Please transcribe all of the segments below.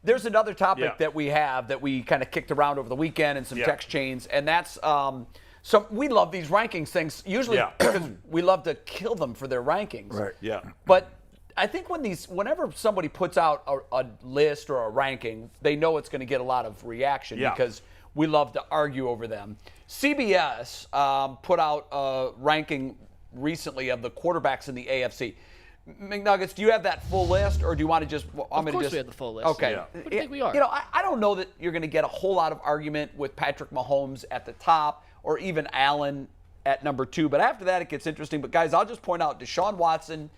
There's another topic that we have that we kind of kicked around over the weekend in some text chains, and that's so we love these rankings things usually because we love to kill them for their rankings. Right. Yeah. But I think whenever somebody puts out a list or a ranking, they know it's going to get a lot of reaction because we love to argue over them. CBS put out a ranking recently of the quarterbacks in the AFC. McNuggets, do you have that full list, or do you want to just? Of course we have the full list. Okay. Yeah. What do you think we are? I don't know that you're going to get a whole lot of argument with Patrick Mahomes at the top, or even Allen at number 2. But after that, it gets interesting. But guys, I'll just point out Deshaun Watson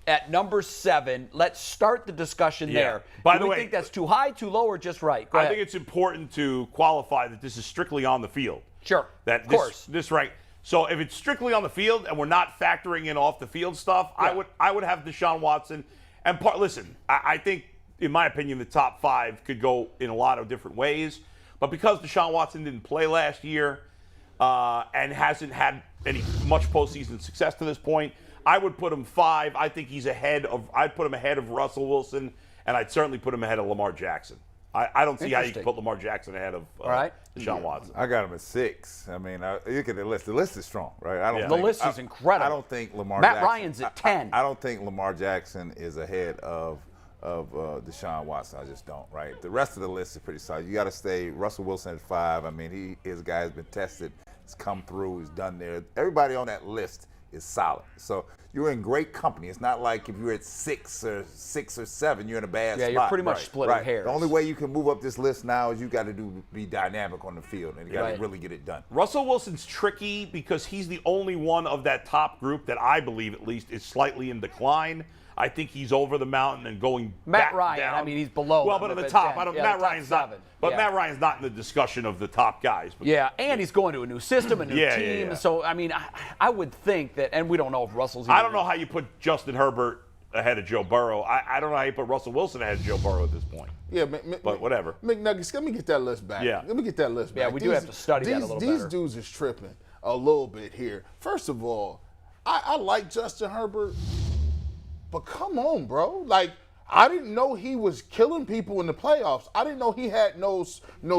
at number 7. Let's start the discussion there. By do the we way, think that's too high, too low, or just right? Go I ahead. think it's important to qualify that this is strictly on the field. Sure. Of course. This right. So if it's strictly on the field and we're not factoring in off the field stuff, I would have Deshaun Watson. And listen, I think, in my opinion, the top 5 could go in a lot of different ways. But because Deshaun Watson didn't play last year and hasn't had much postseason success to this point, I would put him 5. I think I'd put him ahead of Russell Wilson, and I'd certainly put him ahead of Lamar Jackson. I don't see how you can put Lamar Jackson ahead of Deshaun Watson. I got him at 6. I mean, look at the list. The list is strong, right? The list is incredible. I don't think Lamar Matt Jackson, Ryan's at 10. I don't think Lamar Jackson is ahead of Deshaun Watson. I just don't, right? The rest of the list is pretty solid. You got to stay Russell Wilson at 5. I mean, his guy has been tested. He's come through. He's done there. Everybody on that list is solid. So you're in great company. It's not like if you're at 6 or 7, you're in a bad spot. Yeah, you're pretty much splitting hairs. The only way you can move up this list now is you got to be dynamic on the field, and you got to really get it done. Russell Wilson's tricky because he's the only one of that top group that I believe, at least, is slightly in decline. I think he's over the mountain and going Matt back Ryan, down. I mean, he's below. Well, but at the top, Matt Ryan's not. 7. But Matt Ryan's not in the discussion of the top guys. But, and he's going to a new system, a new team. Yeah. So, I mean, I would think that, and we don't know if Russell's. I don't know how you put Justin Herbert ahead of Joe Burrow. I don't know how you put Russell Wilson ahead of Joe Burrow at this point. Yeah, but whatever. McNuggets, let me get that list back. Yeah. Let me get that list back. Yeah, we do have to study that a little better. These dudes is tripping a little bit here. First of all, I like Justin Herbert. But come on, bro. Like, I didn't know he was killing people in the playoffs. I didn't know he had no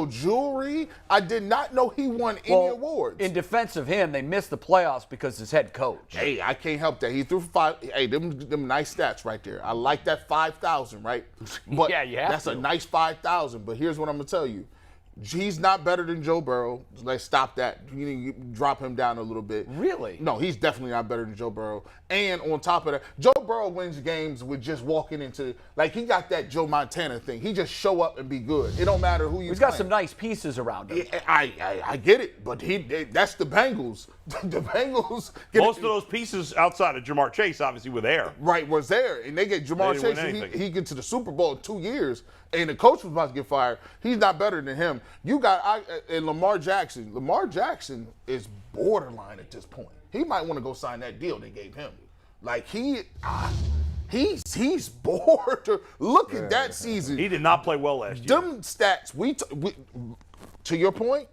jewelry. I did not know he won any awards. In defense of him, they missed the playoffs because his head coach. Hey, I can't help that. He threw for 5. Hey, them nice stats right there. I like that 5,000, right? But that's a nice 5,000. But here's what I'm going to tell you. He's not better than Joe Burrow. Let's stop that. You need to drop him down a little bit. Really? No, he's definitely not better than Joe Burrow. And on top of that, Joe Burrow wins games with just walking into, like, he got that Joe Montana thing. He just show up and be good. It don't matter who you He's got some nice pieces around him. I get it, but that's the Bengals. The Bengals. Most of those pieces outside of Jamar Chase obviously were there. Right, was there. And they get Jamar Chase, and he get to the Super Bowl in 2 years, and the coach was about to get fired. He's not better than him. You got and Lamar Jackson. Lamar Jackson is borderline at this point. He might want to go sign that deal they gave him. Like he's bored. Look at that season. He did not play well last year. Them stats. To your point,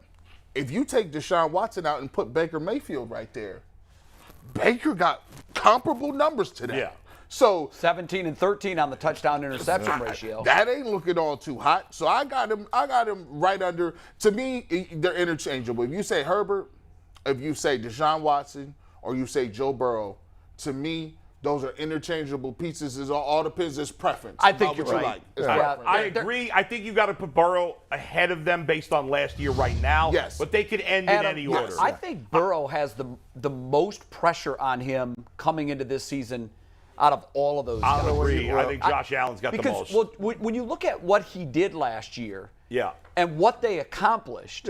if you take Deshaun Watson out and put Baker Mayfield right there, Baker got comparable numbers to that. Yeah. So 17 and 13 on the touchdown interception ratio. That ain't looking all too hot. So I got him right under. To me, they're interchangeable. If you say Herbert, if you say Deshaun Watson, or you say Joe Burrow, to me, those are interchangeable pieces. It all depends. It's preference. I think you're right. I agree. I think you got to put Burrow ahead of them based on last year right now. Yes. But they could end in any order. I think Burrow has the most pressure on him coming into this season out of all of those guys. I'll agree. I think Josh Allen's got the most. Because when you look at what he did last year and what they accomplished,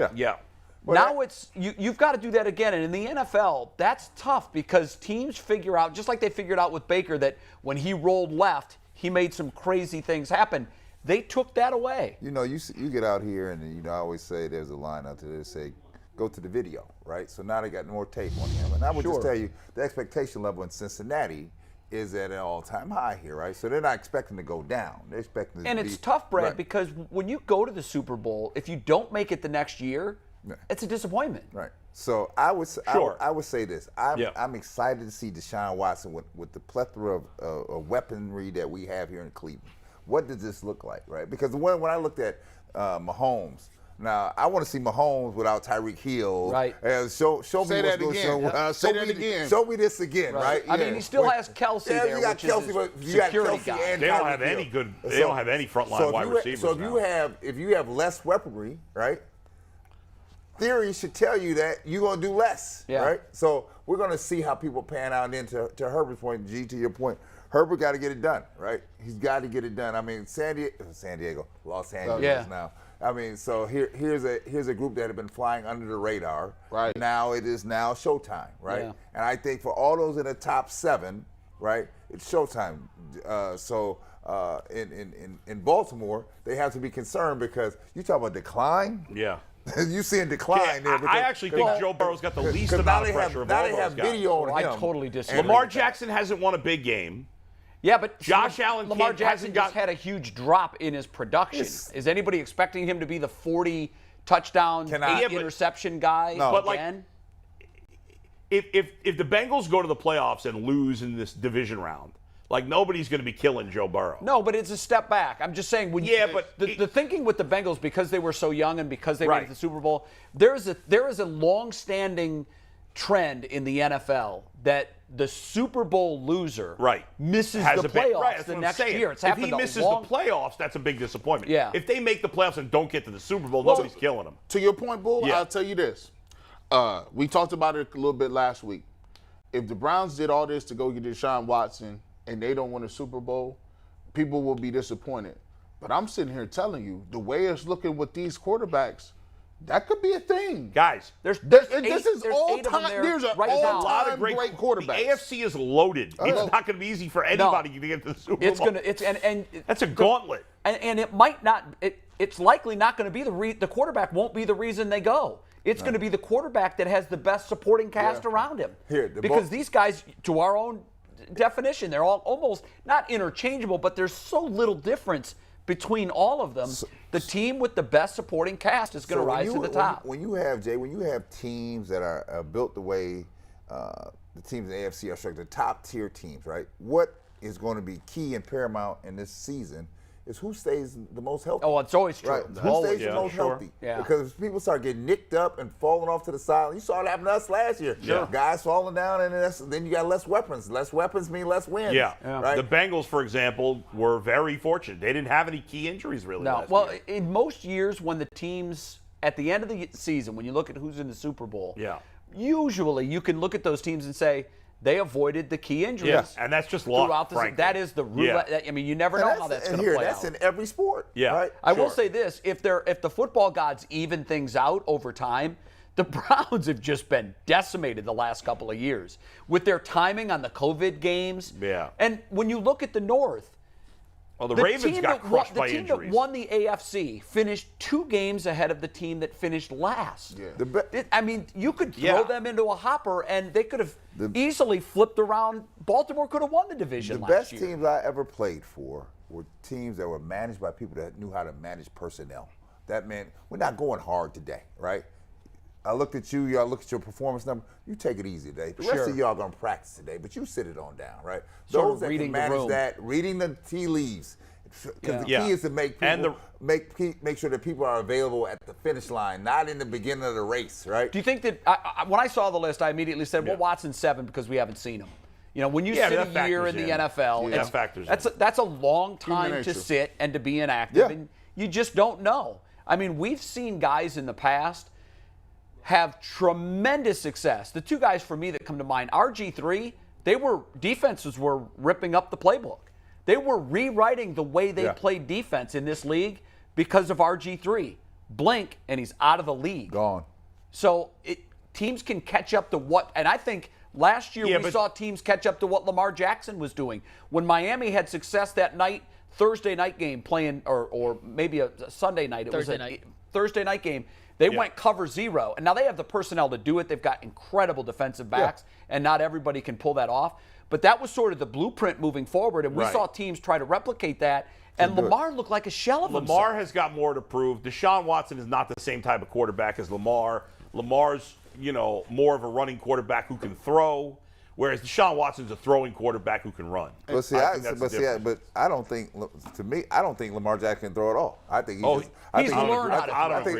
now it's you've got to do that again. And in the NFL, that's tough because teams figure out, just like they figured out with Baker, that when he rolled left, he made some crazy things happen. They took that away. You know, you get out here, and I always say there's a line out there that say, go to the video, right? So now they got more tape on him. And I would just tell you, the expectation level in Cincinnati is at an all-time high here, right? So they're not expecting to go down. They're expecting to And it's tough, Brad, because when you go to the Super Bowl, if you don't make it the next year, it's a disappointment. Right. So I would say this. I'm excited to see Deshaun Watson with the plethora of weaponry that we have here in Cleveland. what does this look like, right? Because when I looked at Mahomes, now I want to see Mahomes without Tyreek Hill. Right. Show me Say what's that going again. on. Say that again. Show me this again, right? I mean, he still has Kelsey there, you got which Kelsey, is but his you got security Kelsey guy. and They don't Tyreek have Hill. any good. They don't have any frontline wide receivers. So now. if you have less weaponry, right? Theory should tell you that you're going to do less, right? So we're going to see how people pan out. And then to Herbert's point, G, to your point, Herbert got to get it done, right? He's got to get it done. I mean, San Diego, Los Angeles now. I mean, so here's a group that have been flying under the radar. Right. Now it is now showtime, right? Yeah. And I think for all those in the top 7, right, it's showtime. In Baltimore, they have to be concerned because you talk about decline. Yeah. You seeing decline there. I actually think Joe Burrow's got the least amount of pressure of all now those they have guys. video on him. I totally disagree. Lamar Jackson hasn't won a big game. Yeah, but Josh Allen Lamar hasn't Jackson got- just had a huge drop in his production. Is anybody expecting him to be the 40 touchdown, interception guy But again? If the Bengals go to the playoffs and lose in this division round, like nobody's going to be killing Joe Burrow. No, but it's a step back. I'm just saying. but the thinking with the Bengals, because they were so young and because they made it to the Super Bowl, there is a long-standing trend in the NFL that the Super Bowl loser misses the playoffs the next year. It's happened if he misses the playoffs, that's a big disappointment. Yeah. If they make the playoffs and don't get to the Super Bowl, nobody's killing them. To your point, Bull, I'll tell you this. We talked about it a little bit last week. If the Browns did all this to go get Deshaun Watson and they don't win a Super Bowl, people will be disappointed. But I'm sitting here telling you, the way it's looking with these quarterbacks, that could be a thing. Guys, This is all time. There's a lot of great quarterbacks. The AFC is loaded. It's not going to be easy for anybody to get to the Super Bowl. That's a gauntlet. And it might not. It's likely not going to be the quarterback won't be the reason they go. It's going to be the quarterback that has the best supporting cast around him. Because these guys, to our own definition, they're all almost not interchangeable, but there's so little difference between all of them. The team with the best supporting cast is going to rise to the top. When you have teams that are built the way the teams in the AFC are structured, the top tier teams, right? What is going to be key and paramount in this season is who stays the most healthy. Oh, it's always true. Right? Who stays the most healthy? Yeah. Because people start getting nicked up and falling off to the side. You saw it happen to us last year. Sure. Guys falling down, and then you got less weapons. Less weapons mean less wins. Yeah. Right? The Bengals, for example, were very fortunate. They didn't have any key injuries really. No. last Well, year. in most years when the teams at the end of the season, when you look at who's in the Super Bowl, usually you can look at those teams and say they avoided the key injuries. Yeah, and that's just luck, throughout the season. That is the roulette. I mean, you never know how that's going to play That's out. in every sport. Yeah. Right? I will say this: if the football gods even things out over time, the Browns have just been decimated the last couple of years with their timing on the COVID games. Yeah. And when you look at the North, well, the Ravens got crushed by injuries. The team that won the AFC finished 2 games ahead of the team that finished last. Yeah. I mean, you could throw them into a hopper, and they could have easily flipped around. Baltimore could have won the division last year. The best teams I ever played for were teams that were managed by people that knew how to manage personnel. That meant we're not going hard today, right? I looked at you, y'all look at your performance number. You take it easy today. The rest of y'all going to practice today, but you sit it on down, right? Those that can manage that, reading the tea leaves. Because the key is to make people, make sure that people are available at the finish line, not in the beginning of the race, right? Do you think that when I saw the list, I immediately said, well, Watson's 7 because we haven't seen him. You know, when you sit a year in the NFL, that's a long time to sit and to be inactive, and you just don't know. I mean, we've seen guys in the past have tremendous success. The 2 guys for me that come to mind, RG3, defenses were ripping up the playbook. They were rewriting the way they played defense in this league because of RG3. Blink, and he's out of the league. Gone. So teams can catch up to what, and I think last year we saw teams catch up to what Lamar Jackson was doing. When Miami had success that night, Thursday night game playing, or maybe a Sunday night. Thursday night game. They went cover 0, and now they have the personnel to do it. They've got incredible defensive backs, and not everybody can pull that off. But that was sort of the blueprint moving forward, and we saw teams try to replicate that, and Lamar looked like a shell of himself. Lamar has got more to prove. Deshaun Watson is not the same type of quarterback as Lamar. Lamar's, more of a running quarterback who can throw. Whereas Deshaun Watson's a throwing quarterback who can run. But see, I don't think. To me, I don't think Lamar Jackson can throw at all. I think he's learned how to throw.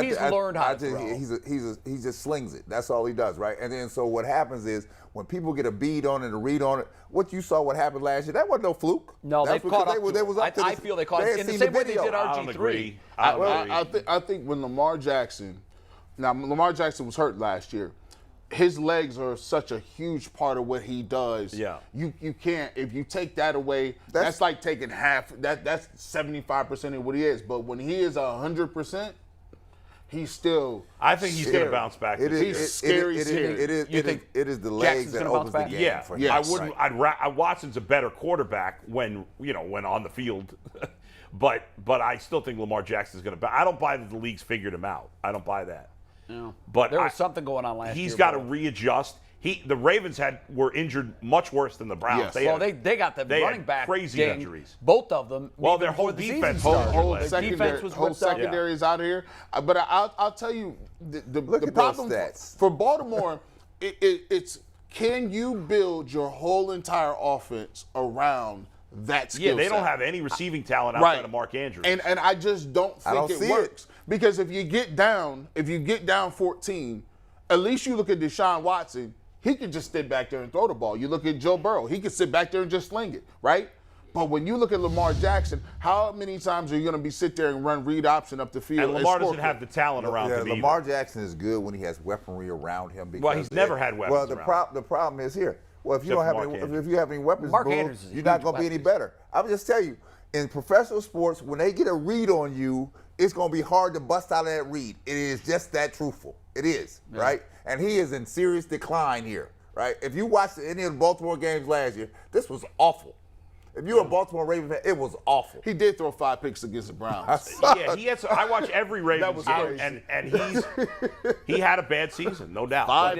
He's learned how to throw. He just slings it. That's all he does, right? And then so what happens is when people get a bead on it, a read on it, what you saw what happened last year, that wasn't no fluke. No, they caught up. I feel they caught up in the same way they did RG3. I think when Lamar Jackson was hurt last year. His legs are such a huge part of what he does. Yeah. You can't, if you take that away, that's like taking half. That's 75% of what he is. But when he is 100%, he's still. I think he's going to bounce back. He's scary. It is the legs that opens the game for him. Yes. Watson's a better quarterback when on the field. but I still think Lamar Jackson's going to. I don't buy that the league's figured him out. I don't buy that. No. But there was something going on last year. He's got to readjust. The Ravens were injured much worse than the Browns. Yes. They got the running back crazy injuries. Both of them. Well, their whole defense, whole secondary is out of here. But I'll tell you, the problem for Baltimore, it's can you build your whole entire offense around that skill set? Yeah, they don't have any receiving talent outside of Mark Andrews. And I just don't think it works. Because if you get down 14, at least you look at Deshaun Watson, he could just sit back there and throw the ball. You look at Joe Burrow, he could sit back there and just sling it, right? But when you look at Lamar Jackson, how many times are you going to sit there and run read option up the field? And Lamar doesn't have the talent around him. Lamar Jackson is good when he has weaponry around him. Well, he's never had weapons. Well, the problem is here. Well, if you have any weapons, you're not going to be any better. I would just tell you, in professional sports, when they get a read on you, it's going to be hard to bust out of that read. It is just that truthful. It is, right? And he is in serious decline here, right? If you watched any of the Baltimore games last year, this was awful. If you're a Baltimore Ravens fan, it was awful. He did throw 5 picks against the Browns. I watch every Ravens game, and he had a bad season, no doubt.